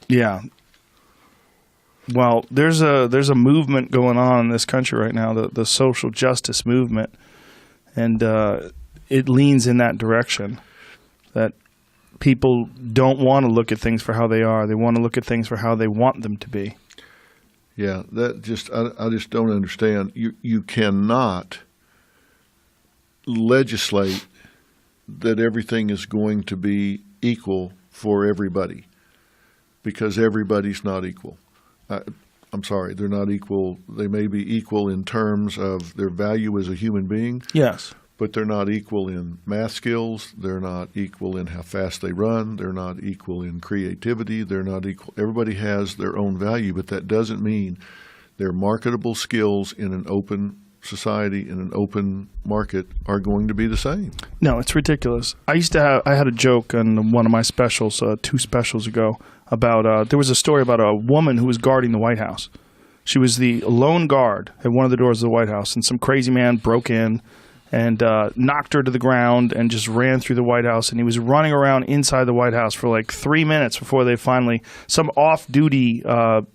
Yeah. Well, there's a movement going on in this country right now, the social justice movement, and it leans in that direction. That people don't want to look at things for how they are; they want to look at things for how they want them to be. Yeah, I just don't understand. You cannot legislate that everything is going to be equal for everybody, because everybody's not equal. I'm sorry, they're not equal. They may be equal in terms of their value as a human being. Yes. But they're not equal in math skills. They're not equal in how fast they run. They're not equal in creativity. They're not equal. Everybody has their own value, but that doesn't mean their marketable skills in an open society, in an open market, are going to be the same. No, it's ridiculous. I had a joke on one of my specials, 2 specials ago, about there was a story about a woman who was guarding the White House. She was the lone guard at one of the doors of the White House, and some crazy man broke in and knocked her to the ground and just ran through the White House. And he was running around inside the White House for like 3 minutes before they finally, some off-duty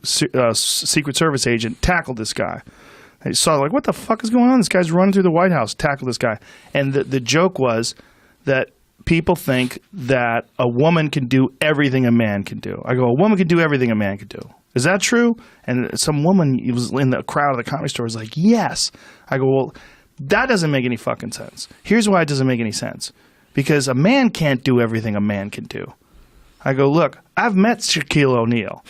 Secret Service agent tackled this guy. They saw, like, what the fuck is going on? This guy's running through the White House. Tackled this guy. And the joke was that people think that a woman can do everything a man can do. I go, a woman can do everything a man can do. Is that true? And some woman was in the crowd of the Comedy Store was like, yes. I go, well, that doesn't make any fucking sense. Here's why it doesn't make any sense. Because a man can't do everything a man can do. I go, look, I've met Shaquille O'Neal,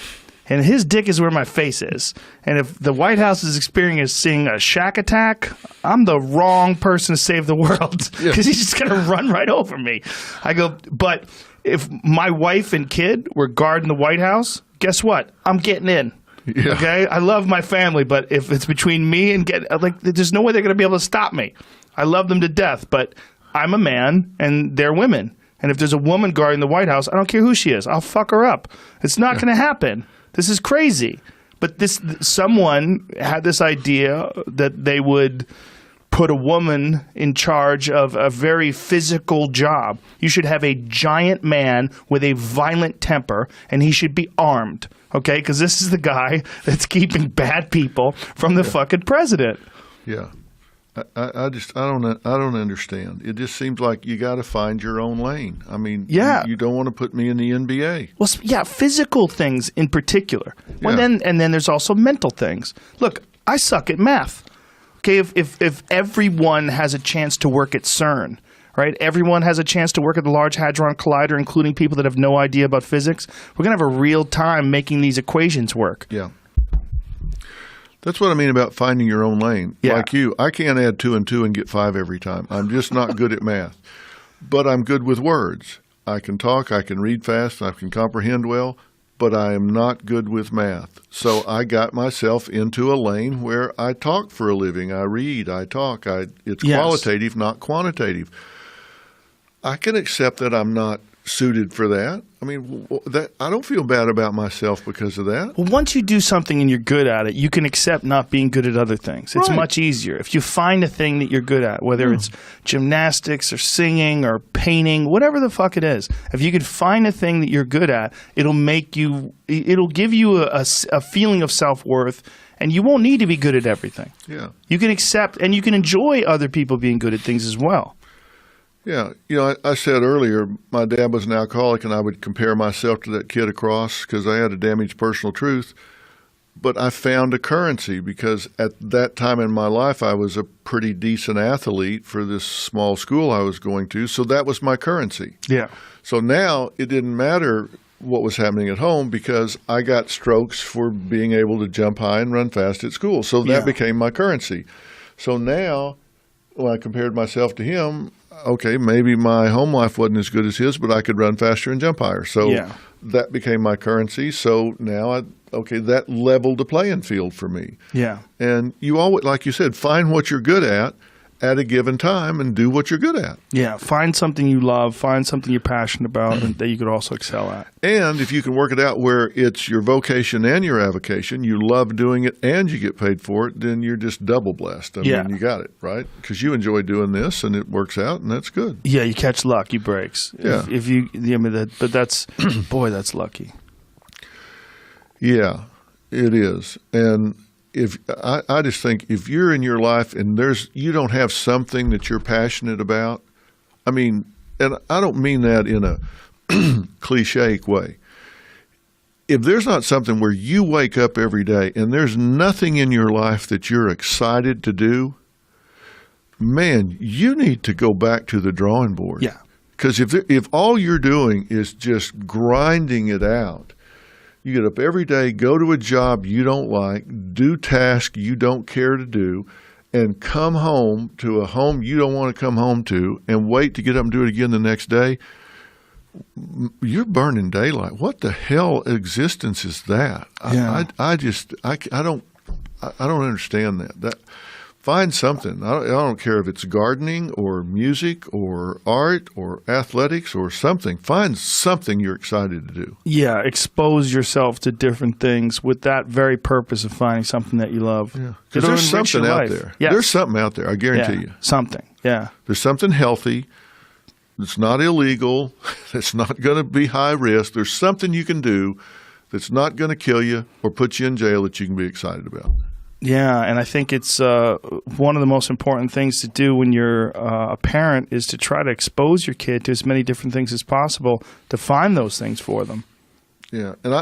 and his dick is where my face is. And if the White House is experiencing a Shaq attack, I'm the wrong person to save the world, because he's just going to run right over me. I go, but if my wife and kid were guarding the White House, guess what? I'm getting in. Yeah. Okay? I love my family, but if it's between me and there's no way they're going to be able to stop me. I love them to death, but I'm a man and they're women. And if there's a woman guarding the White House, I don't care who she is. I'll fuck her up. It's not going to happen. This is crazy. But someone had this idea that they would put a woman in charge of a very physical job. You should have a giant man with a violent temper, and he should be armed. Okay, because this is the guy that's keeping bad people from the fucking president. Yeah, I don't understand. It just seems like you got to find your own lane. I mean, you don't want to put me in the NBA. Well, yeah, physical things in particular. Well, and then there's also mental things. Look, I suck at math. Okay, if everyone has a chance to work at CERN. Right? Everyone has a chance to work at the Large Hadron Collider, including people that have no idea about physics. We're going to have a real time making these equations work. Yeah. That's what I mean about finding your own lane. Yeah. Like you, I can't add 2 and 2 and get 5 every time. I'm just not good at math. But I'm good with words. I can talk, I can read fast, I can comprehend well, but I am not good with math. So I got myself into a lane where I talk for a living. I read, I talk. It's qualitative, not quantitative. I can accept that I'm not suited for that. I mean, I don't feel bad about myself because of that. Well, once you do something and you're good at it, you can accept not being good at other things. It's much easier. If you find a thing that you're good at, whether it's gymnastics or singing or painting, whatever the fuck it is, if you could find a thing that you're good at, it'll give you a feeling of self-worth, and you won't need to be good at everything. Yeah. You can accept and you can enjoy other people being good at things as well. Yeah. You know, I said earlier, my dad was an alcoholic, and I would compare myself to that kid across because I had a damaged personal truth. But I found a currency because at that time in my life, I was a pretty decent athlete for this small school I was going to. So that was my currency. Yeah. So now it didn't matter what was happening at home because I got strokes for being able to jump high and run fast at school. So that became my currency. So now when I compared myself to him, okay, maybe my home life wasn't as good as his, but I could run faster and jump higher. So that became my currency. So now, that leveled the playing field for me. Yeah. And you always, like you said, find what you're good at at a given time and do what you're good at. Yeah, find something you love, find something you're passionate about and that you could also excel at. And if you can work it out where it's your vocation and your avocation, you love doing it and you get paid for it, then you're just double blessed. I mean, you got it, right? Because you enjoy doing this and it works out and that's good. Yeah, you catch lucky breaks. Yeah. If you, I mean, but that's, boy, that's lucky. Yeah, it is. And if I just think if you're in your life and you don't have something that you're passionate about, I mean, and I don't mean that in a cliche way. If there's not something where you wake up every day and there's nothing in your life that you're excited to do, man, you need to go back to the drawing board. Yeah. Because if all you're doing is just grinding it out, you get up every day, go to a job you don't like, do tasks you don't care to do, and come home to a home you don't want to come home to and wait to get up and do it again the next day, you're burning daylight. What the hell existence is that? Yeah. I don't understand that. Find something. I don't care if it's gardening or music or art or athletics or something. Find something you're excited to do. Yeah, expose yourself to different things with that very purpose of finding something that you love. Yeah, because there's something out there. Yes. There's something out there, I guarantee you. Something, yeah. There's something healthy that's not illegal, that's not going to be high risk. There's something you can do that's not going to kill you or put you in jail that you can be excited about. Yeah, and I think it's one of the most important things to do when you're a parent is to try to expose your kid to as many different things as possible to find those things for them. Yeah, and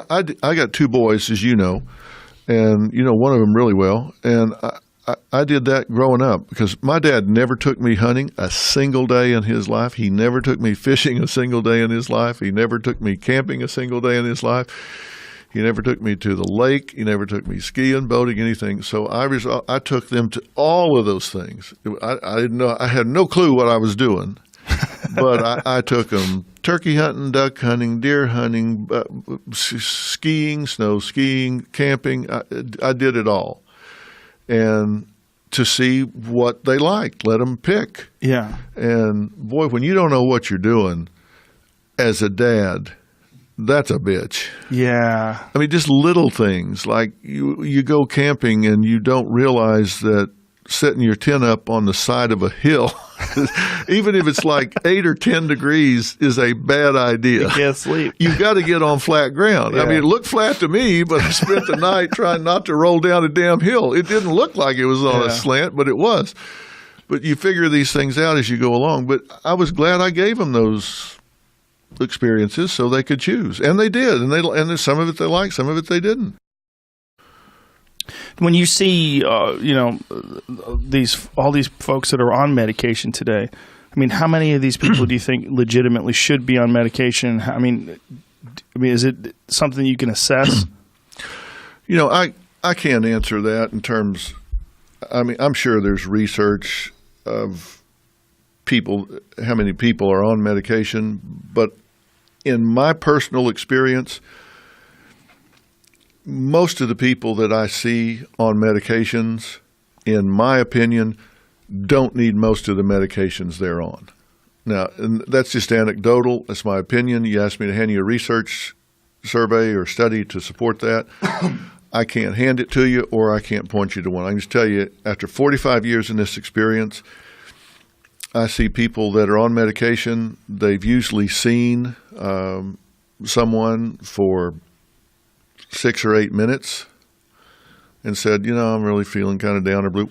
I got two boys, as you know, and you know one of them really well, and I did that growing up because my dad never took me hunting a single day in his life. He never took me fishing a single day in his life. He never took me camping a single day in his life. He never took me to the lake. He never took me skiing, boating, anything. So I took them to all of those things. I didn't know. I had no clue what I was doing, but I took them turkey hunting, duck hunting, deer hunting, skiing, snow skiing, camping. I did it all, and to see what they liked, let them pick. Yeah. And boy, when you don't know what you're doing as a dad, that's a bitch. Yeah. I mean, just little things like you go camping and you don't realize that setting your tent up on the side of a hill, even if it's like 8 or 10 degrees, is a bad idea. You can't sleep. You've got to get on flat ground. Yeah. I mean, it looked flat to me, but I spent the night trying not to roll down a damn hill. It didn't look like it was on a slant, but it was. But you figure these things out as you go along. But I was glad I gave them those experiences so they could choose, and they did, and there's some of it they liked, some of it they didn't. When you see all these folks that are on medication today, I mean, how many of these people do you think legitimately should be on medication? I mean, is it something you can assess? You know, I can't answer that in terms. I mean, I'm sure there's research of people, how many people are on medication, but in my personal experience, most of the people that I see on medications, in my opinion, don't need most of the medications they're on. Now, and that's just anecdotal. That's my opinion. You asked me to hand you a research survey or study to support that. I can't hand it to you, or I can't point you to one. I can just tell you, after 45 years in this experience, I see people that are on medication. They've usually seen someone for 6 or 8 minutes and said, I'm really feeling kind of down or blue.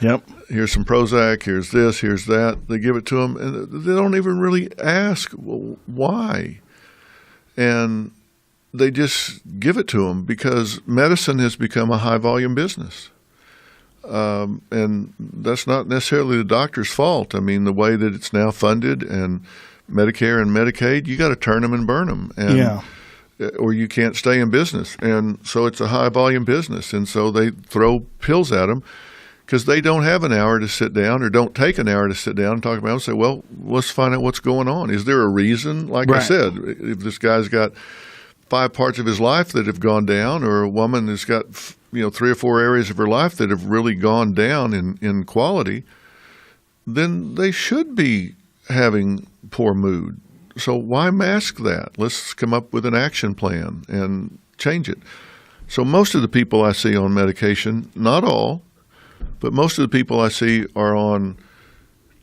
Yep. Here's some Prozac, here's this, here's that. They give it to them, and they don't even really ask, well, why? And they just give it to them because medicine has become a high-volume business. And that's not necessarily the doctor's fault. I mean, the way that it's now funded and Medicare and Medicaid, you got to turn them and burn them. And, or you can't stay in business. And so it's a high volume business. And so they throw pills at them because they don't have an hour to sit down or don't take an hour to sit down and talk about it and say, well, let's find out what's going on. Is there a reason? Like I said, if this guy's got 5 parts of his life that have gone down, or a woman has got 3 or 4 areas of her life that have really gone down in quality, then they should be having poor mood. So why mask that? Let's come up with an action plan and change it. So most of the people I see on medication, not all, but most of the people I see are on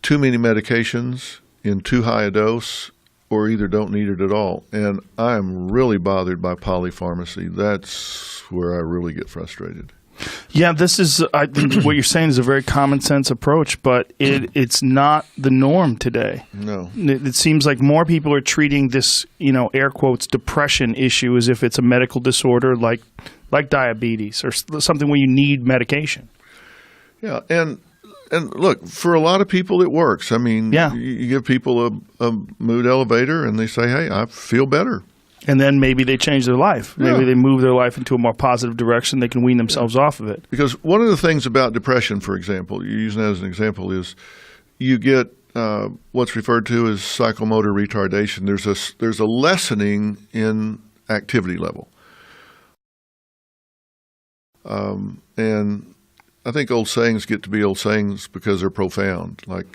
too many medications in too high a dose, or either don't need it at all. And I am really bothered by polypharmacy. That's where I really get frustrated. Yeah, this is I think what you're saying is a very common sense approach, but it's not the norm today. No. It seems like more people are treating this, air quotes, depression issue as if it's a medical disorder like diabetes or something where you need medication. Yeah, and look, for a lot of people it works. I mean, you give people a mood elevator and they say, hey, I feel better. And then maybe they change their life. Maybe they move their life into a more positive direction. They can wean themselves off of it. Because one of the things about depression, for example, you're using that as an example, is you get what's referred to as psychomotor retardation. There's a lessening in activity level. And I think old sayings get to be old sayings because they're profound. Like,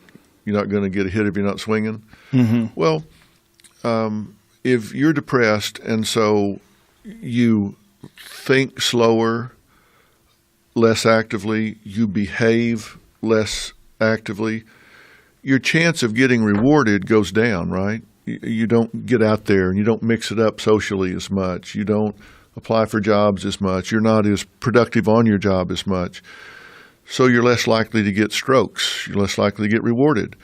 you're not going to get a hit if you're not swinging. Mm-hmm. Well, if you're depressed and so you think slower, less actively, you behave less actively, your chance of getting rewarded goes down, right? You don't get out there and you don't mix it up socially as much. You don't apply for jobs as much. You're not as productive on your job as much. So you're less likely to get strokes. You're less likely to get rewarded.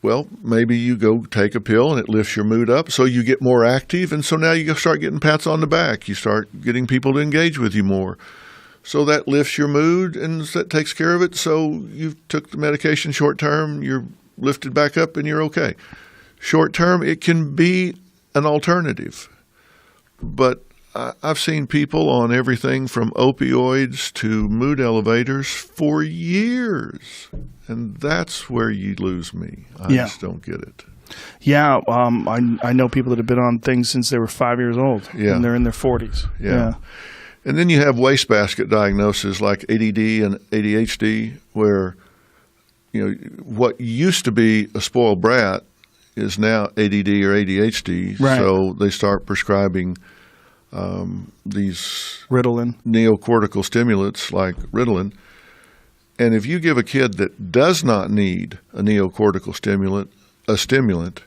Well, maybe you go take a pill and it lifts your mood up, so you get more active, and so now you start getting pats on the back. You start getting people to engage with you more. So that lifts your mood and that takes care of it. So you took the medication short term, you're lifted back up and you're okay. Short term, it can be an alternative. But I've seen people on everything from opioids to mood elevators for years. And that's where you lose me. I just don't get it. Yeah, I know people that have been on things since they were 5 years old, and they're in their 40s. Yeah. And then you have wastebasket diagnoses like ADD and ADHD, where what used to be a spoiled brat is now ADD or ADHD. Right. So they start prescribing these Ritalin, neocortical stimulants like Ritalin. And if you give a kid that does not need a neocortical stimulant, a stimulant,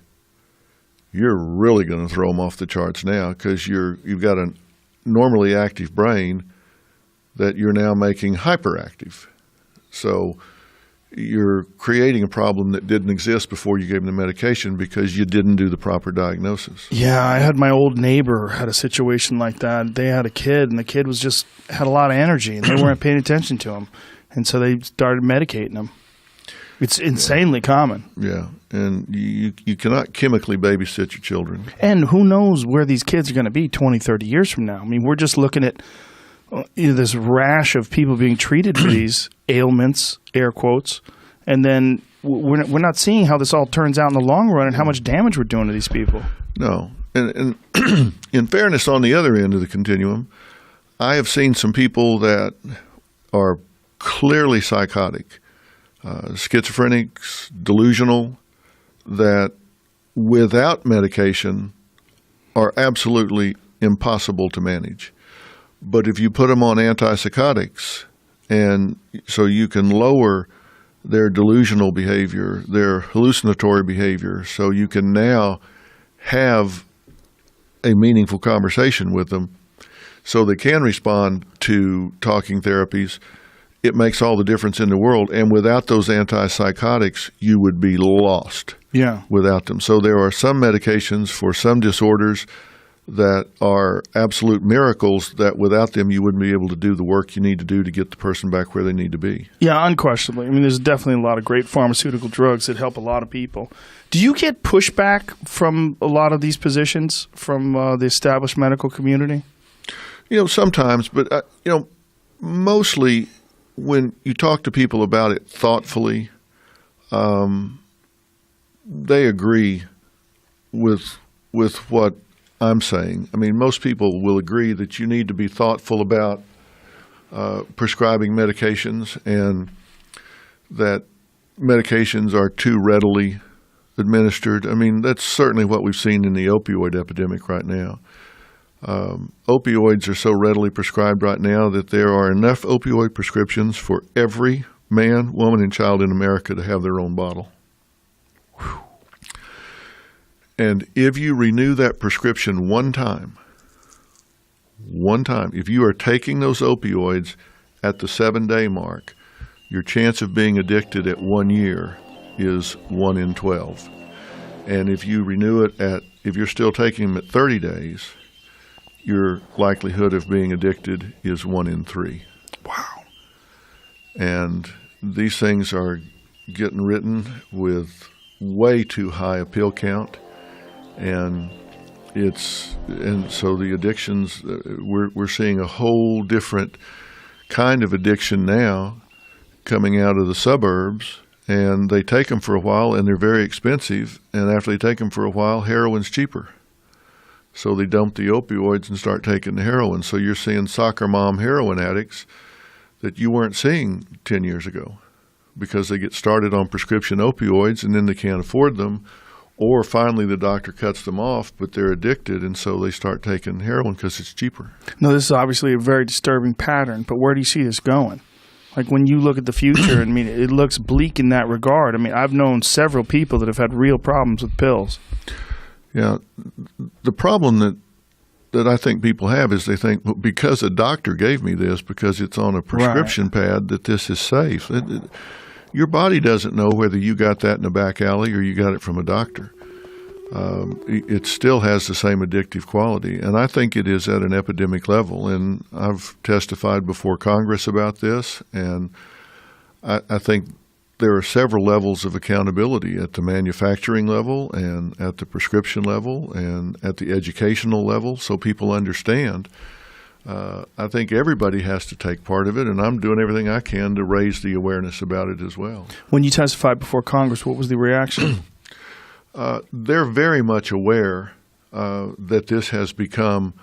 you're really going to throw them off the charts now, because you've got a normally active brain that you're now making hyperactive. So you're creating a problem that didn't exist before you gave them the medication because you didn't do the proper diagnosis. Yeah, I had my old neighbor had a situation like that. They had a kid, and the kid had a lot of energy, and they weren't paying attention to him. And so they started medicating them. It's insanely common. Yeah, and you cannot chemically babysit your children. And who knows where these kids are going to be 20, 30 years from now. I mean, we're just looking at this rash of people being treated for these ailments, air quotes, and then we're not seeing how this all turns out in the long run and how much damage we're doing to these people. No. And in fairness, on the other end of the continuum, I have seen some people that are clearly psychotic, schizophrenics, delusional, that without medication are absolutely impossible to manage. But if you put them on antipsychotics, and so you can lower their delusional behavior, their hallucinatory behavior, so you can now have a meaningful conversation with them so they can respond to talking therapies, it makes all the difference in the world. And without those antipsychotics, you would be lost without them. So there are some medications for some disorders that are absolute miracles that without them you wouldn't be able to do the work you need to do to get the person back where they need to be. Yeah, unquestionably. I mean, there's definitely a lot of great pharmaceutical drugs that help a lot of people. Do you get pushback from a lot of these positions from the established medical community? Sometimes, but mostly when you talk to people about it thoughtfully, they agree with what I'm saying. I mean, most people will agree that you need to be thoughtful about prescribing medications, and that medications are too readily administered. I mean, that's certainly what we've seen in the opioid epidemic right now. Opioids are so readily prescribed right now that there are enough opioid prescriptions for every man, woman, and child in America to have their own bottle. Whew. And if you renew that prescription one time, if you are taking those opioids at the 7-day mark, your chance of being addicted at 1 year is 1 in 12. And if you renew it if you're still taking them at 30 days, your likelihood of being addicted is 1 in 3. Wow. And these things are getting written with way too high a pill count, and so the addictions, we're seeing a whole different kind of addiction now coming out of the suburbs, and they take them for a while and they're very expensive, and after they take them for a while, heroin's cheaper. So they dump the opioids and start taking the heroin. So you're seeing soccer mom heroin addicts that you weren't seeing 10 years ago because they get started on prescription opioids and then they can't afford them, or finally the doctor cuts them off, but they're addicted, and so they start taking heroin because it's cheaper. No, this is obviously a very disturbing pattern, but where do you see this going? Like when you look at the future, I mean, it looks bleak in that regard. I mean, I've known several people that have had real problems with pills. Yeah, the problem that I think people have is they think, well, because a doctor gave me this, because it's on a prescription pad, that this is safe. Your body doesn't know whether you got that in a back alley or you got it from a doctor. It still has the same addictive quality, and I think it is at an epidemic level. And I've testified before Congress about this, and I think there are several levels of accountability at the manufacturing level and at the prescription level and at the educational level so people understand. I think everybody has to take part of it, and I'm doing everything I can to raise the awareness about it as well. When you testified before Congress, what was the reaction? They're very much aware that this has become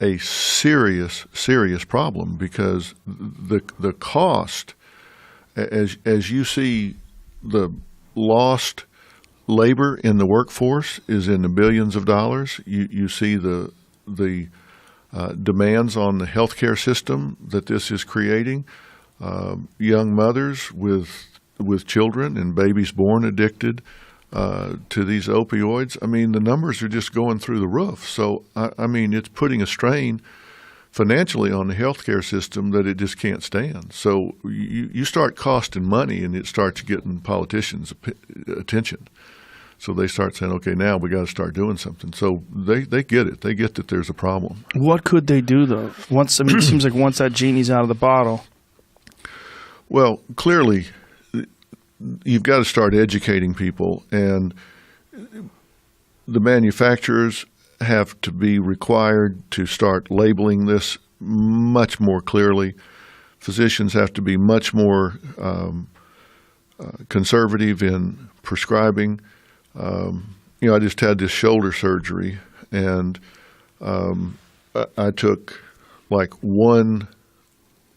a serious, serious problem because the cost, as you see, the lost labor in the workforce is in the billions of dollars. You see the demands on the healthcare system that this is creating. Young mothers with children and babies born addicted to these opioids. I mean, the numbers are just going through the roof. So, I mean, it's putting a strain financially on the healthcare system that it just can't stand. So you start costing money, and it starts getting politicians' attention. So they start saying, okay, now we got to start doing something. So they get it. They get that there's a problem. What could they do, though? It seems like once that genie's out of the bottle. Well, clearly, you've got to start educating people, and the manufacturers have to be required to start labeling this much more clearly. Physicians have to be much more conservative in prescribing. I just had this shoulder surgery, and I took like one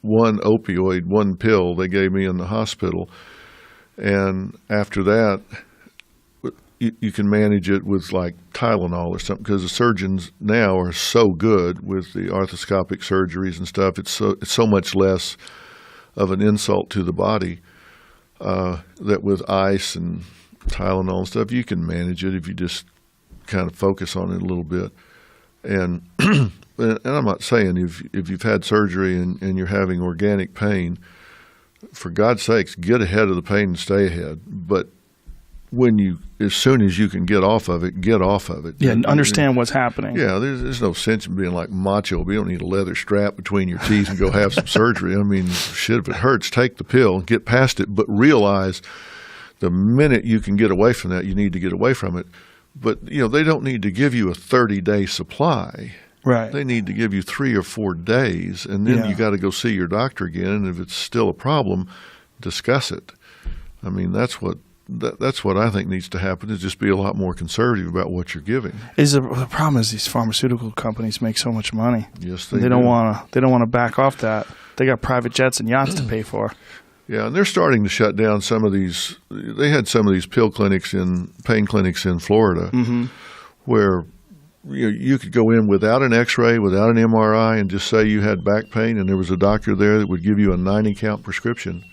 opioid, one pill they gave me in the hospital, and after that, you can manage it with like Tylenol or something, because the surgeons now are so good with the arthroscopic surgeries and stuff. It's so much less of an insult to the body that with ice and Tylenol and stuff, you can manage it if you just kind of focus on it a little bit. And and I'm not saying if you've had surgery and you're having organic pain, for God's sakes, get ahead of the pain and stay ahead. But as soon as you can get off of it, get off of it. Yeah, and understand what's happening. Yeah, there's no sense in being like macho. You don't need a leather strap between your teeth and go have some surgery. I mean, shit, if it hurts, take the pill, get past it, but realize the minute you can get away from that, you need to get away from it. But, they don't need to give you a 30-day supply. Right. They need to give you 3 or 4 days, and then you got to go see your doctor again, and if it's still a problem, discuss it. I mean, that's what that's what I think needs to happen, is just be a lot more conservative about what you're giving. The problem is these pharmaceutical companies make so much money. Yes, they don't want to back off that. They got private jets and yachts to pay for. Yeah, and they're starting to shut down some of these. They had some of these pain clinics in Florida, where you could go in without an X-ray, without an MRI, and just say you had back pain, and there was a doctor there that would give you a 90-count prescription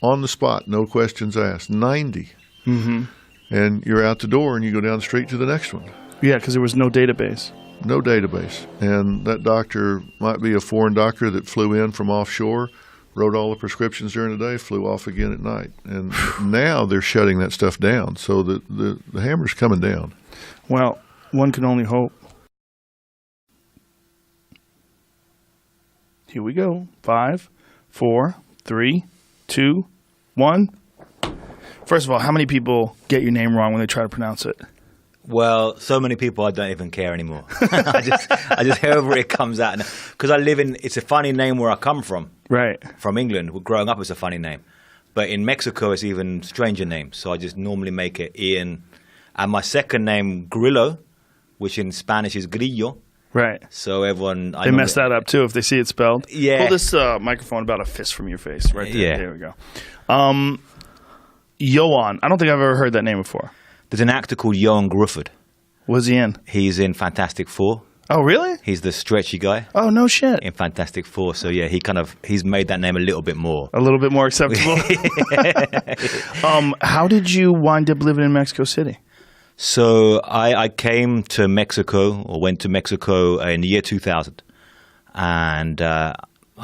on the spot, no questions asked. 90. And you're out the door, and you go down the street to the next one. Yeah, because there was no database. No database. And that doctor might be a foreign doctor that flew in from offshore, wrote all the prescriptions during the day, flew off again at night. And now they're shutting that stuff down. So the hammer's coming down. Well, one can only hope. Here we go. 5, 4, 3, 2, 1. First of all, how many people get your name wrong when they try to pronounce it? Well, so many people I don't even care anymore. I just however it comes out, because it's a funny name where I come from. Right. From England. Growing up, it's a funny name. But in Mexico, it's even stranger name. So I just normally make it Ian. And my second name, Grillo, which in Spanish is Grillo. Right. So everyone... They mess that up, too, if they see it spelled. Yeah. Pull this microphone about a fist from your face right there. Yeah. There we go. Yohan. I don't think I've ever heard that name before. There's an actor called Johan Grufford. What's he in? He's in Fantastic Four. Oh, really? He's the stretchy guy. Oh, no shit. In Fantastic Four. So, yeah, he's made that name a little bit more. A little bit more acceptable? How did you wind up living in Mexico City? So I came to Mexico, or went to Mexico in the year 2000. And I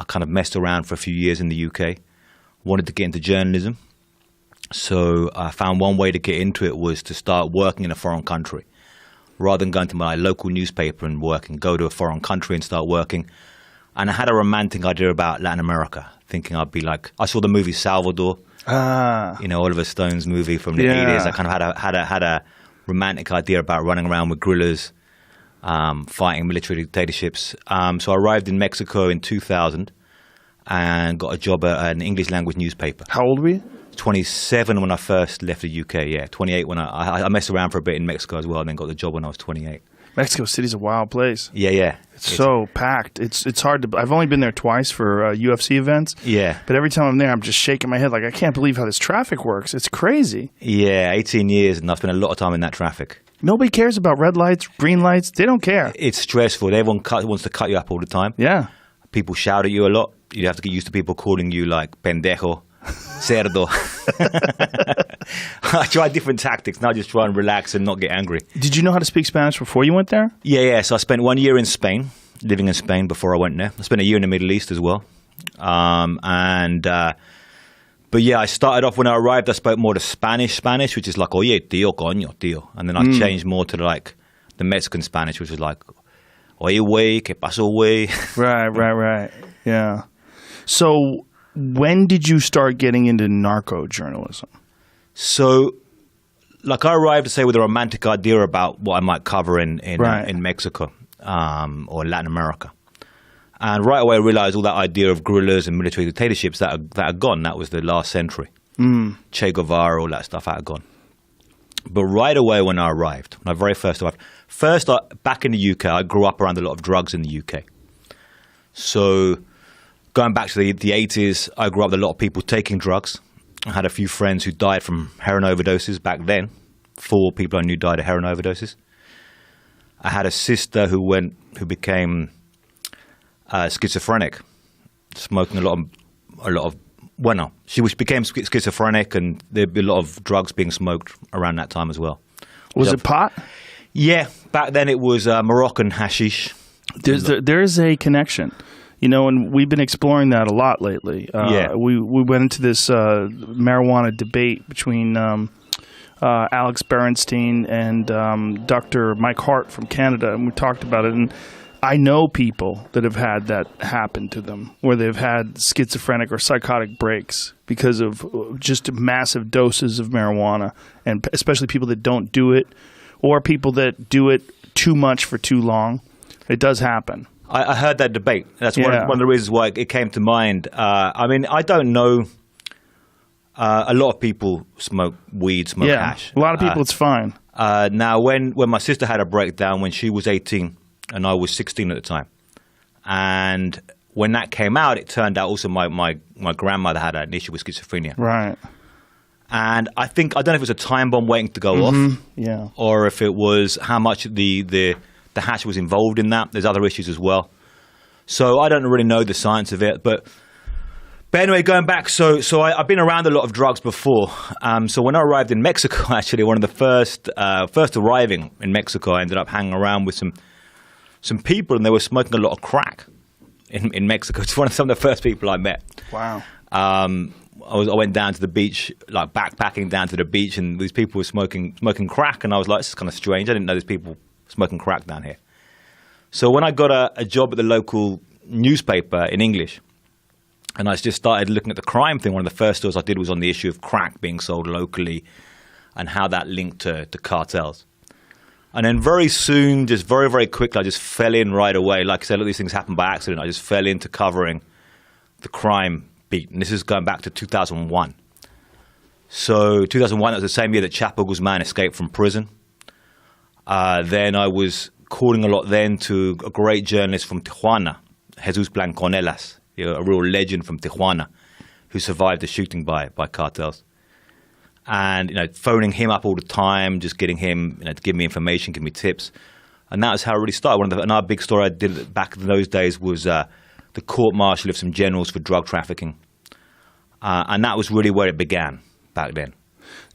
kind of messed around for a few years in the UK. Wanted to get into journalism. So I found one way to get into it was to start working in a foreign country. Rather than going to my local newspaper and work, and go to a foreign country and start working. And I had a romantic idea about Latin America, thinking I'd be like, I saw the movie Salvador, Oliver Stone's movie from the 80s. I kind of had a romantic idea about running around with guerrillas, fighting military dictatorships. So I arrived in Mexico in 2000 and got a job at an English language newspaper. How old were you? 27 when I first left the UK, yeah. 28 when I messed around for a bit in Mexico as well, and then got the job when I was 28. Mexico City's a wild place. Yeah. It's so packed. It's hard to... I've only been there twice for UFC events. Yeah. But every time I'm there, I'm just shaking my head like, I can't believe how this traffic works. It's crazy. Yeah, 18 years, and I've spent a lot of time in that traffic. Nobody cares about red lights, green lights. They don't care. It's stressful. Everyone wants to cut you up all the time. Yeah. People shout at you a lot. You have to get used to people calling you like pendejo, cerdo. I tried different tactics. Now I just try and relax and not get angry. Did you know how to speak Spanish before you went there? Yeah. So I spent 1 year in Spain, living in Spain before I went there. I spent a year in the Middle East as well. But yeah, I started off when I arrived, I spoke more to Spanish, which is like, oye, tío, coño, tío. And then I changed more to like the Mexican Spanish, which is like, oye, güey, ¿qué pasó, güey? Right. Yeah. So when did you start getting into narco journalism? So, like, I arrived, say, with a romantic idea about what I might cover in Mexico or Latin America. And right away I realized all that idea of guerrillas and military dictatorships that had gone. That was the last century. Che Guevara, all that stuff had gone. But right away when I arrived, when I very first arrived, back in the UK, I grew up around a lot of drugs in the UK. So going back to the 80s, I grew up with a lot of people taking drugs. I had a few friends who died from heroin overdoses back then. 4 people I knew died of heroin overdoses. I had a sister who became schizophrenic, smoking a lot of. Well, no, became schizophrenic, and there'd be a lot of drugs being smoked around that time as well. Was it pot? Yeah, back then it was Moroccan hashish. There is a connection. And we've been exploring that a lot lately. We went into this marijuana debate between Alex Berenstein and Dr. Mike Hart from Canada, and we talked about it. And I know people that have had that happen to them, where they've had schizophrenic or psychotic breaks because of just massive doses of marijuana, and especially people that don't do it, or people that do it too much for too long. It does happen. I heard that debate. That's one of the reasons why it came to mind. I mean, I don't know A lot of people smoke weed, smoke hash. A lot of people, it's fine. Now, when my sister had a breakdown when she was 18 and I was 16 at the time, and when that came out, it turned out also my grandmother had an issue with schizophrenia. Right. And I don't know if it was a time bomb waiting to go off, or if it was how much the hash was involved in that. There's other issues as well. So I don't really know the science of it, but anyway, going back, so I've been around a lot of drugs before. So when I arrived in Mexico, actually, one of the first arriving in Mexico, I ended up hanging around with some people, and they were smoking a lot of crack in Mexico. It's one of some of the first people I met. Wow. I went down to the beach, like backpacking down to the beach, and these people were smoking crack, and I was like, this is kind of strange. I didn't know there's people smoking crack down here. So when I got a job at the local newspaper in English, and I just started looking at the crime thing, one of the first stories I did was on the issue of crack being sold locally and how that linked to cartels. And then very soon, just very, very quickly, I just fell in right away. Like I said, all these things happen by accident. I just fell into covering the crime beat. And this is going back to 2001. So 2001, that was the same year that Chapo Guzman escaped from prison. Then I was calling a lot then to a great journalist from Tijuana, Jesus Blanconelas, a real legend from Tijuana, who survived the shooting by cartels. And, phoning him up all the time, just getting him, to give me information, give me tips. And that was how it really started. Another big story I did back in those days was the court-martial of some generals for drug trafficking. And that was really where it began back then.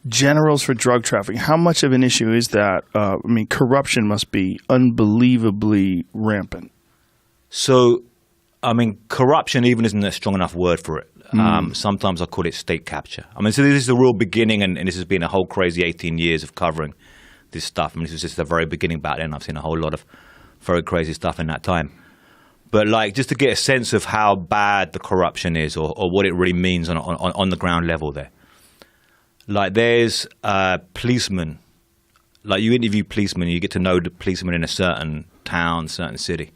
Generals for drug trafficking. How much of an issue is that? Corruption must be unbelievably rampant. So, corruption even isn't a strong enough word for it. Sometimes I call it state capture. So this is the real beginning, and this has been a whole crazy 18 years of covering this stuff. This was just the very beginning back then. I've seen a whole lot of very crazy stuff in that time. But just to get a sense of how bad the corruption is, or what it really means on the ground level there. There's policemen. You interview policemen, you get to know the policemen in a certain town, certain city.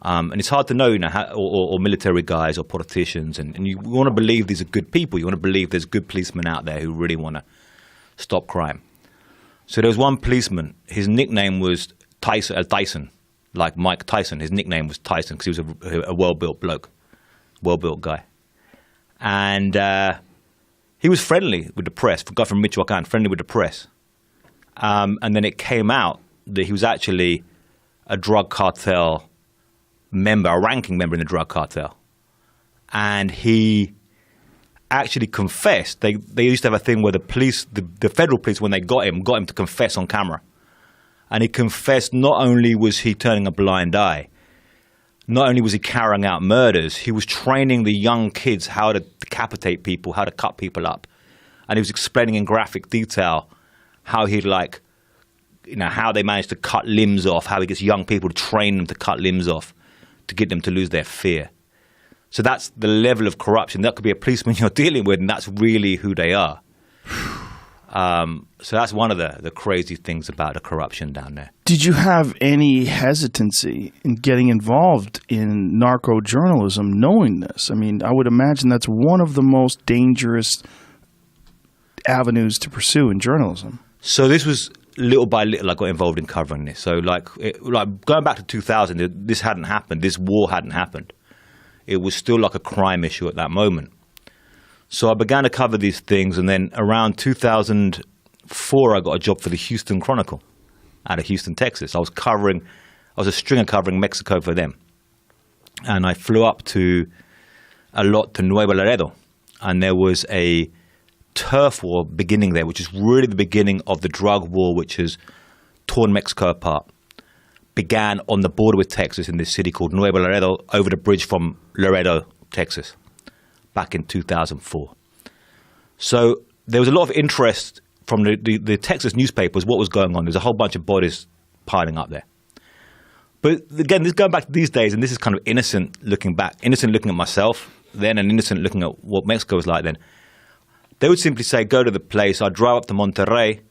And it's hard to know, or military guys or politicians, and you want to believe these are good people. You want to believe there's good policemen out there who really want to stop crime. So there was one policeman. His nickname was Tyson, like Mike Tyson. His nickname was Tyson because he was a well-built bloke, well-built guy. And he was friendly with the press, a guy from Michoacan, friendly with the press. And then it came out that he was actually a drug cartel member, a ranking member in the drug cartel. And he actually confessed. They used to have a thing where the police, the federal police, when they got him to confess on camera. And he confessed not only was he turning a blind eye, not only was he carrying out murders, he was training the young kids how to decapitate people, how to cut people up. And he was explaining in graphic detail how he'd how they managed to cut limbs off, how he gets young people to train them to cut limbs off, to get them to lose their fear. So that's the level of corruption. That could be a policeman you're dealing with, and that's really who they are. So that's one of the crazy things about the corruption down there. Did you have any hesitancy in getting involved in narco journalism knowing this? I would imagine that's one of the most dangerous avenues to pursue in journalism. So this was little by little I got involved in covering this. So going back to 2000, this hadn't happened. This war hadn't happened. It was still like a crime issue at that moment. So I began to cover these things, and then around 2004, I got a job for the Houston Chronicle out of Houston, Texas. I was a stringer covering Mexico for them. And I flew up to Nuevo Laredo, and there was a turf war beginning there, which is really the beginning of the drug war, which has torn Mexico apart. Began on the border with Texas in this city called Nuevo Laredo, over the bridge from Laredo, Texas, back in 2004. So there was a lot of interest from the Texas newspapers, what was going on. There's a whole bunch of bodies piling up there. But again, this going back to these days, and this is kind of innocent looking at myself then, and innocent looking at what Mexico was like then. They would simply say, go to the place. I'd drive up to Monterrey,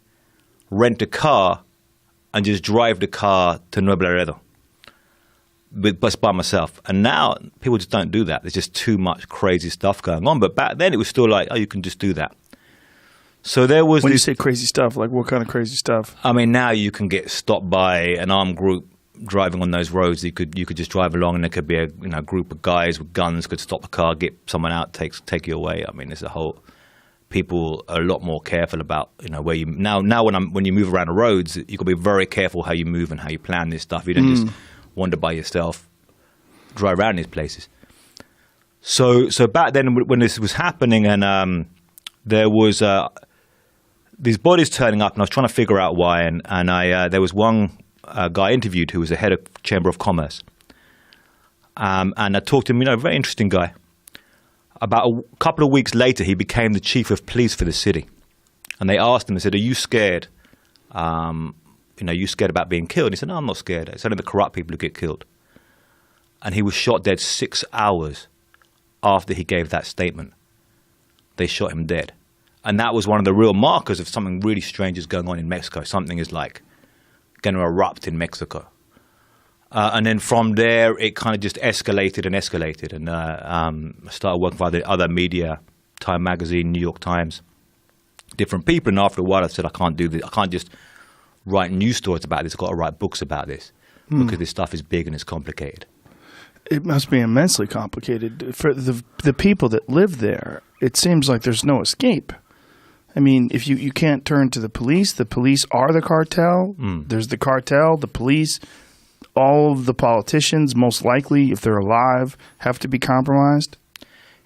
rent a car, and just drive the car to Nuevo Laredo. just by myself. And now people just don't do that. There's just too much crazy stuff going on. But back then it was still like, oh, you can just do that. So there was When you say crazy stuff, like what kind of crazy stuff? I mean, now you can get stopped by an armed group driving on those roads. You could just drive along, and there could be a group of guys with guns could stop the car, get someone out, take you away. I mean, there's a whole. People are a lot more careful about where you now when you move around the roads, you got to be very careful how you move and how you plan this stuff. You don't just wander by yourself, drive around these places. So back then when this was happening, and there was these bodies turning up, and I was trying to figure out why. And there was one guy I interviewed who was the head of Chamber of Commerce, and I talked to him. A very interesting guy. About a couple of weeks later, he became the chief of police for the city. And they asked him, they said, are you scared? You scared about being killed? And he said, no, I'm not scared. It's only the corrupt people who get killed. And he was shot dead 6 hours after he gave that statement. They shot him dead. And that was one of the real markers of something really strange is going on in Mexico. Something is like going to erupt in Mexico. And then from there, it kind of just escalated. And I started working for other media, Time Magazine, New York Times, different people. And after a while, I said, I can't do this. I can't just write news stories about this. I've got to write books about this because this stuff is big and it's complicated. It must be immensely complicated. For the people that live there, it seems like there's no escape. I mean, if you can't turn to the police are the cartel. There's the cartel, the police. All of the politicians, most likely, if they're alive, have to be compromised?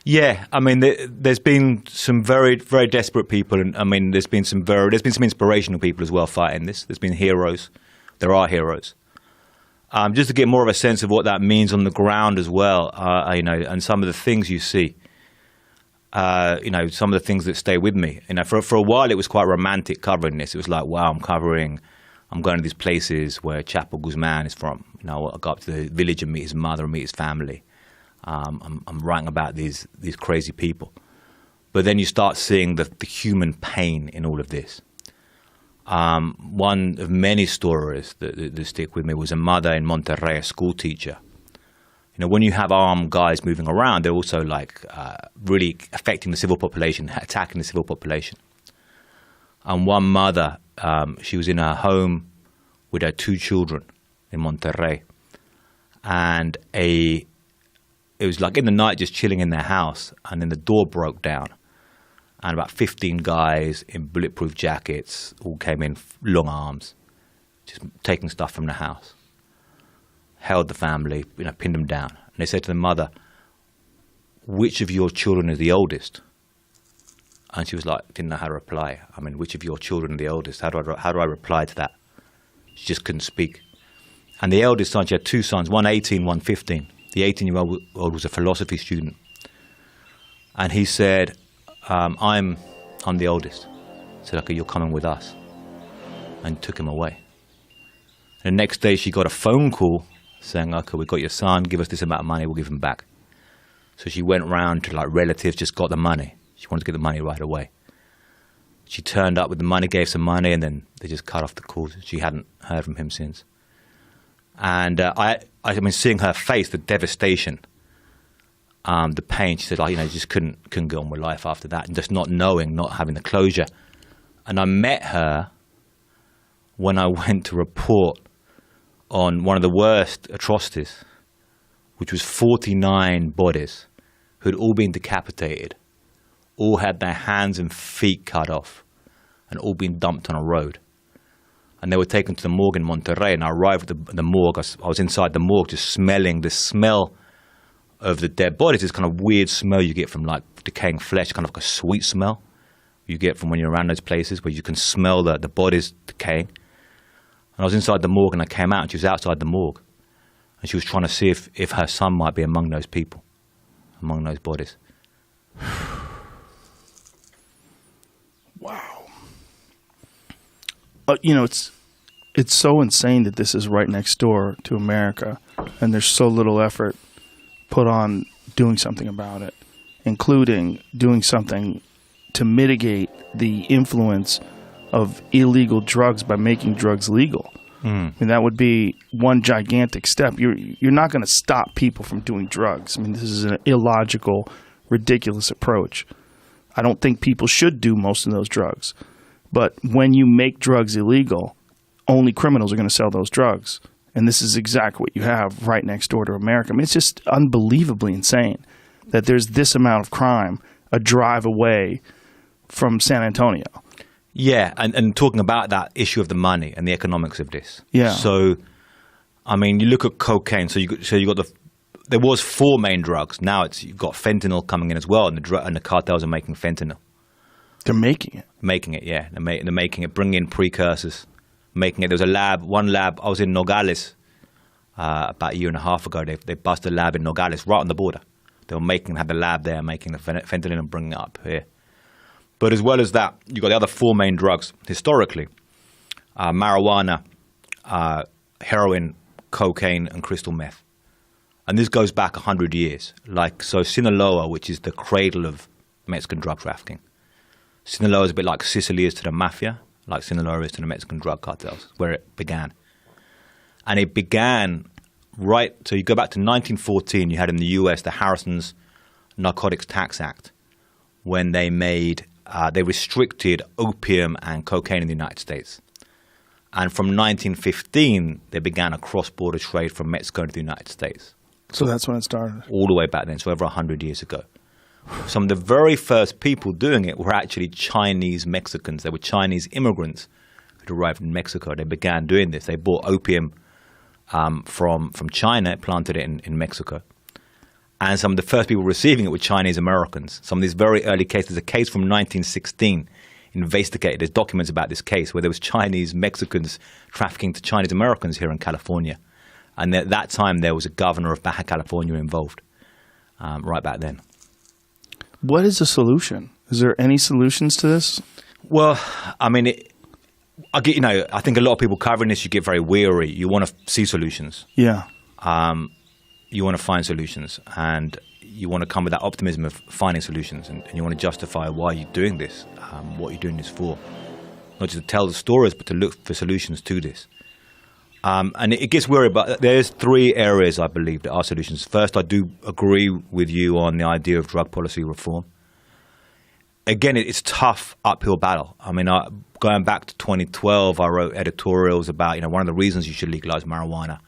Yeah, I mean, there's been some very, very desperate people, and I mean, there's been some inspirational people as well fighting this. There's been heroes. There are heroes. Just to get more of a sense of what that means on the ground as well, and some of the things you see. Some of the things that stay with me. For a while, it was quite romantic covering this. It was like, wow, I'm going to these places where Chapo Guzman is from. I go up to the village and meet his mother and meet his family. I'm writing about these crazy people. But then you start seeing the human pain in all of this. One of many stories that stick with me was a mother in Monterrey, a school teacher. When you have armed guys moving around, they're also really affecting the civil population, attacking the civil population. And one mother, she was in her home with her 2 children in Monterrey. And it was like in the night just chilling in their house. And then the door broke down. And about 15 guys in bulletproof jackets all came in, long arms, just taking stuff from the house. Held the family, pinned them down. And they said to the mother, which of your children is the oldest? And she was like, didn't know how to reply. I mean, which of your children are the oldest? How do I reply to that? She just couldn't speak. And the eldest son, she had 2 sons, one 18, one 15. The 18-year-old was a philosophy student. And he said, I'm the oldest. He said, okay, you're coming with us. And took him away. And the next day she got a phone call saying, okay, we got your son, give us this amount of money, we'll give him back. So she went round to relatives, just got the money. She wanted to get the money right away. She turned up with the money, gave some money, and then they just cut off the calls. She hadn't heard from him since. And I mean, seeing her face, the devastation, the pain, she said, just couldn't go on with life after that, and just not knowing, not having the closure. And I met her when I went to report on one of the worst atrocities, which was 49 bodies who had all been decapitated, all had their hands and feet cut off, and all been dumped on a road. And they were taken to the morgue in Monterrey, and I arrived at the morgue. I was inside the morgue just smelling the smell of the dead bodies, this kind of weird smell you get from decaying flesh, kind of like a sweet smell you get from when you're around those places where you can smell the bodies decaying. And I was inside the morgue, and I came out, and she was outside the morgue. And she was trying to see if her son might be among those people, among those bodies. Wow. It's so insane that this is right next door to America, and there's so little effort put on doing something about it, including doing something to mitigate the influence of illegal drugs by making drugs legal. I mean, that would be one gigantic step. You're not going to stop people from doing drugs. I mean, this is an illogical, ridiculous approach. I don't think people should do most of those drugs. But when you make drugs illegal, only criminals are going to sell those drugs. And this is exactly what you have right next door to America. I mean, it's just unbelievably insane that there's this amount of crime a drive away from San Antonio. Yeah, and talking about that issue of the money and the economics of this. Yeah. So, I mean, you look at cocaine. There was 4 main drugs. Now you've got fentanyl coming in as well, and the cartels are making fentanyl. They're making it. Making it, yeah. They're making it, bringing in precursors, making it. There was one lab. I was in Nogales about a year and a half ago. They busted a lab in Nogales, right on the border. They had the lab there making the fentanyl and bringing it up here. But as well as that, you've got the other 4 main drugs historically: marijuana, heroin, cocaine, and crystal meth. And this goes back 100 years. So Sinaloa, which is the cradle of Mexican drug trafficking. Sinaloa is a bit like Sicily is to the mafia, like Sinaloa is to the Mexican drug cartels, where it began. And it began so you go back to 1914, you had in the US the Harrison's Narcotics Tax Act, when they restricted opium and cocaine in the United States. And from 1915, they began a cross-border trade from Mexico to the United States. So that's when it started. All the way back then, so over 100 years ago. Some of the very first people doing it were actually Chinese Mexicans. They were Chinese immigrants who arrived in Mexico. They began doing this. They bought opium from China, planted it in Mexico. And some of the first people receiving it were Chinese Americans. Some of these very early cases, there's a case from 1916 investigated. There's documents about this case where there was Chinese Mexicans trafficking to Chinese Americans here in California. And at that time, there was a governor of Baja California involved right back then. What is the solution? Is there any solutions to this? Well, I mean, I think a lot of people covering this, you get very weary. You want to see solutions. Yeah. You want to find solutions, and you want to come with that optimism of finding solutions, and you want to justify why you're doing this, what you're doing this for. Not just to tell the stories, but to look for solutions to this. And it gets weary, but there's 3 areas, I believe, that are solutions. First, I do agree with you on the idea of drug policy reform. Again, it's a tough uphill battle. I mean, going back to 2012, I wrote editorials about, one of the reasons you should legalize marijuana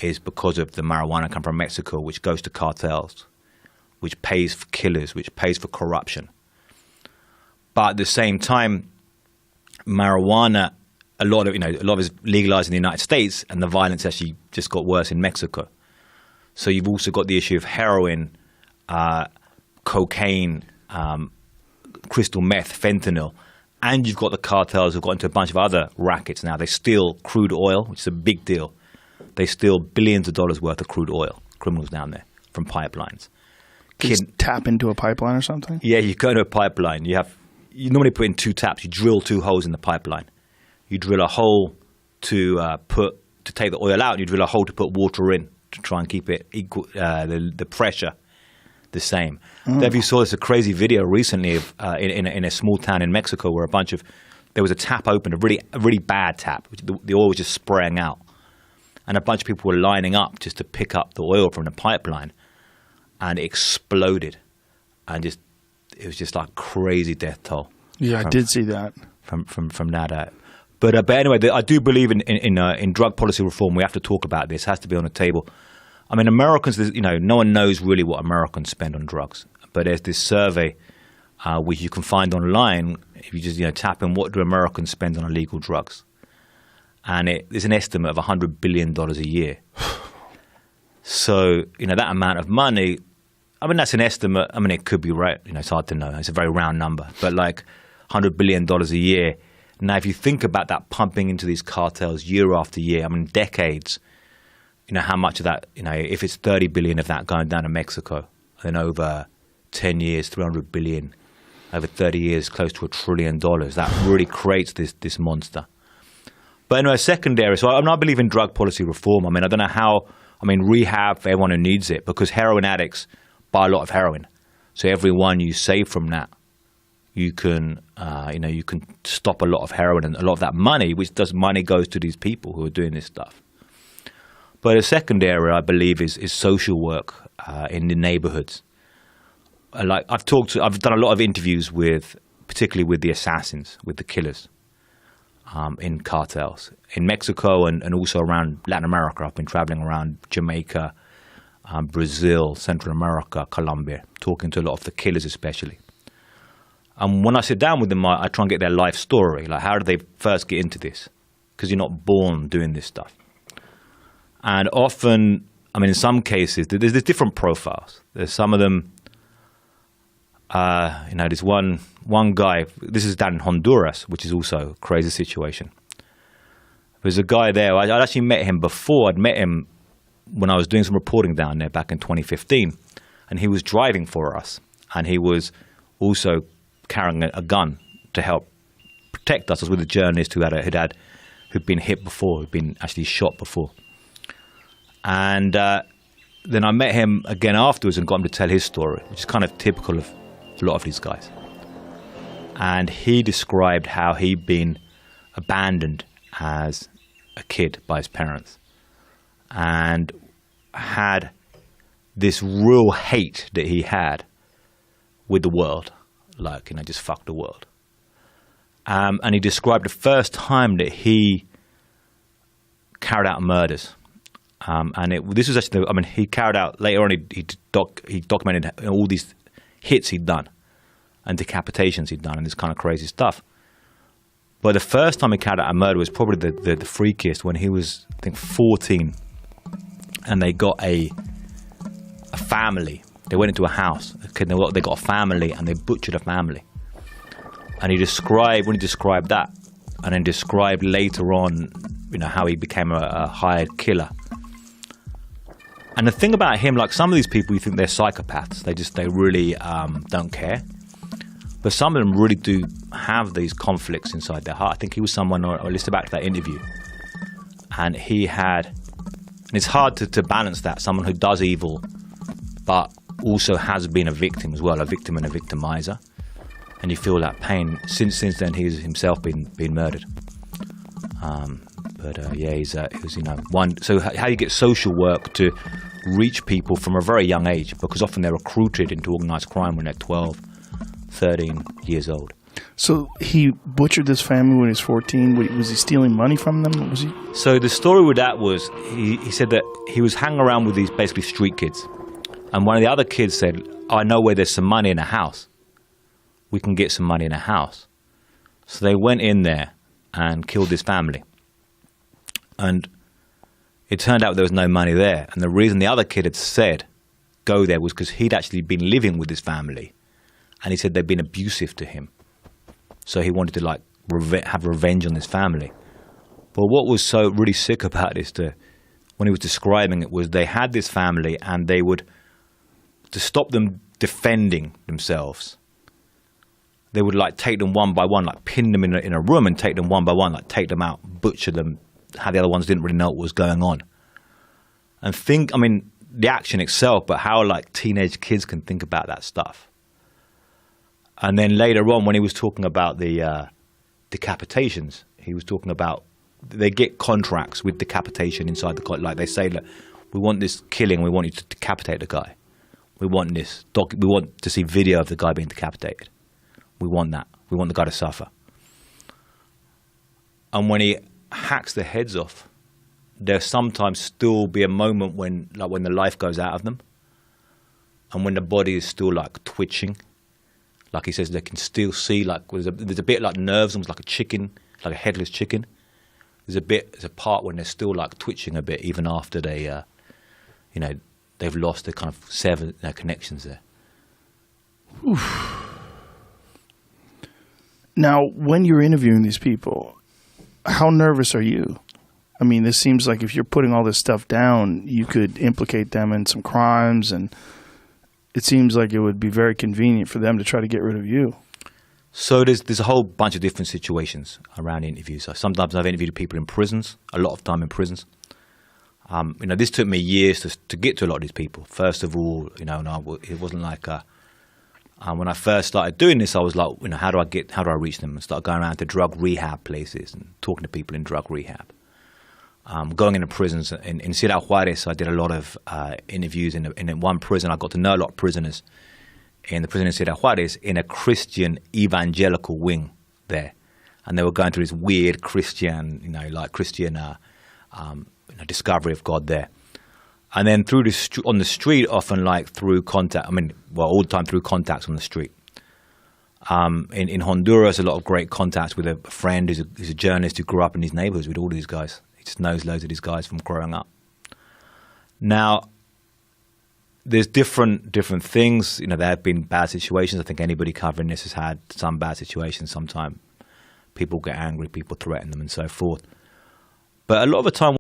is because of the marijuana come from Mexico, which goes to cartels, which pays for killers, which pays for corruption. But at the same time, marijuana, a lot of it is legalized in the United States, and the violence actually just got worse in Mexico. So you've also got the issue of heroin, cocaine, crystal meth, fentanyl, and you've got the cartels who've got into a bunch of other rackets now. They steal crude oil, which is a big deal. They steal billions of dollars worth of crude oil, criminals down there, from pipelines. Just tap into a pipeline or something? Yeah, you go to a pipeline. You normally put in 2 taps. You drill 2 holes in the pipeline. You drill a hole to take the oil out, and you drill a hole to put water in to try and keep it equal, the pressure the same. Dev, you saw this a crazy video recently of in a small town in Mexico where there was a tap open, a really bad tap. The oil was just spraying out, and a bunch of people were lining up just to pick up the oil from the pipeline, and it exploded, and it was just like crazy death toll. Yeah, I did see that from that. But anyway, I do believe in drug policy reform. We have to talk about this. It has to be on the table. I mean, Americans, no one knows really what Americans spend on drugs. But there's this survey which you can find online if you just tap in what do Americans spend on illegal drugs. And there's an estimate of $100 billion a year. So, that amount of money, I mean, that's an estimate. I mean, it could be right. It's hard to know. It's a very round number. But like $100 billion a year. Now, if you think about that pumping into these cartels year after year, I mean, decades, how much of that, if it's 30 billion of that going down to Mexico, then over 10 years, 300 billion, over 30 years, close to $1 trillion, that really creates this monster. But anyway, second area, so I believe in drug policy reform. I mean, I don't know how, rehab for everyone who needs it, because heroin addicts buy a lot of heroin. So every one you save from that, You can, you can stop a lot of heroin, and a lot of that money, money goes to these people who are doing this stuff. But a second area, I believe, is social work in the neighborhoods. I've done a lot of interviews particularly with the assassins, with the killers in cartels in Mexico and also around Latin America. I've been traveling around Jamaica, Brazil, Central America, Colombia, talking to a lot of the killers especially. And when I sit down with them, I try and get their life story. Like, how did they first get into this? Because you're not born doing this stuff. And often, in some cases, there's different profiles. There's some of them, there's one guy, this is down in Honduras, which is also a crazy situation. There's a guy there, I'd actually met him before. I'd met him when I was doing some reporting down there back in 2015. And he was driving for us. And he was also carrying a gun to help protect us. I was with a journalist who'd been hit before, who'd been actually shot before. And then I met him again afterwards and got him to tell his story, which is kind of typical of a lot of these guys. And he described how he'd been abandoned as a kid by his parents and had this real hate that he had with the world, just fuck the world. And he described the first time that he carried out murders. This was actually, he carried out, later on, he documented all these hits he'd done and decapitations he'd done and this kind of crazy stuff. But the first time he carried out a murder was probably the freakiest, when he was, I think, 14, and they got a family. They went into a house, they got a family, and they butchered a family. And when he described that, and then described later on, how he became a hired killer. And the thing about him, like some of these people, you think they're psychopaths. They really don't care. But some of them really do have these conflicts inside their heart. I think he was someone, or listen back to that interview, and it's hard to balance that, someone who does evil, but also has been a victim as well, a victim and a victimizer. And you feel that pain. Since then, he's himself been murdered. So how you get social work to reach people from a very young age, because often they're recruited into organized crime when they're 12, 13 years old. So he butchered this family when he was 14. Was he stealing money from them? Was he? So the story with that was, he said that he was hanging around with these basically street kids. And one of the other kids said, I know where there's some money in a house. We can get some money in a house. So they went in there and killed this family. And it turned out there was no money there. And the reason the other kid had said go there was because he'd actually been living with his family. And he said they'd been abusive to him. So he wanted to have revenge on his family. But what was so really sick about this, when he was describing it, was they had this family, and they would, to stop them defending themselves, they would take them one by one, pin them in a room and take them one by one, take them out, butcher them, how the other ones didn't really know what was going on. And the action itself, but how teenage kids can think about that stuff. And then later on, when he was talking about the decapitations, he was talking about they get contracts with decapitation inside the they say, look, we want this killing, we want you to decapitate the guy. We want this we want to see video of the guy being decapitated. We want that. We want the guy to suffer. And when he hacks the heads off, there'll sometimes still be a moment when the life goes out of them, and when the body is still twitching. He says they can still see there's a bit nerves, almost like a chicken, like a headless chicken. There's a part when they're still twitching a bit, even after they, they've lost the kind of severed connections there. Oof. Now, when you're interviewing these people, how nervous are you? This seems like if you're putting all this stuff down, you could implicate them in some crimes, and it seems like it would be very convenient for them to try to get rid of you. So there's a whole bunch of different situations around interviews. So sometimes I've interviewed people in prisons, a lot of time in prisons. This took me years to get to a lot of these people. First of all, it wasn't When I first started doing this, I was like, how do I reach them? And started going around to drug rehab places and talking to people in drug rehab. Going into prisons in Ciudad Juarez, I did a lot of interviews in one prison. I got to know a lot of prisoners in the prison in Ciudad Juarez in a Christian evangelical wing there, and they were going through this weird Christian, Christian discovery of God there. And then on the street, often like through contact. All the time through contacts on the street. In Honduras, a lot of great contacts with a friend who's a journalist who grew up in these neighborhoods with all these guys. He just knows loads of these guys from growing up. Now, there's different things. There have been bad situations. I think anybody covering this has had some bad situations sometime. People get angry, people threaten them and so forth. But a lot of the time,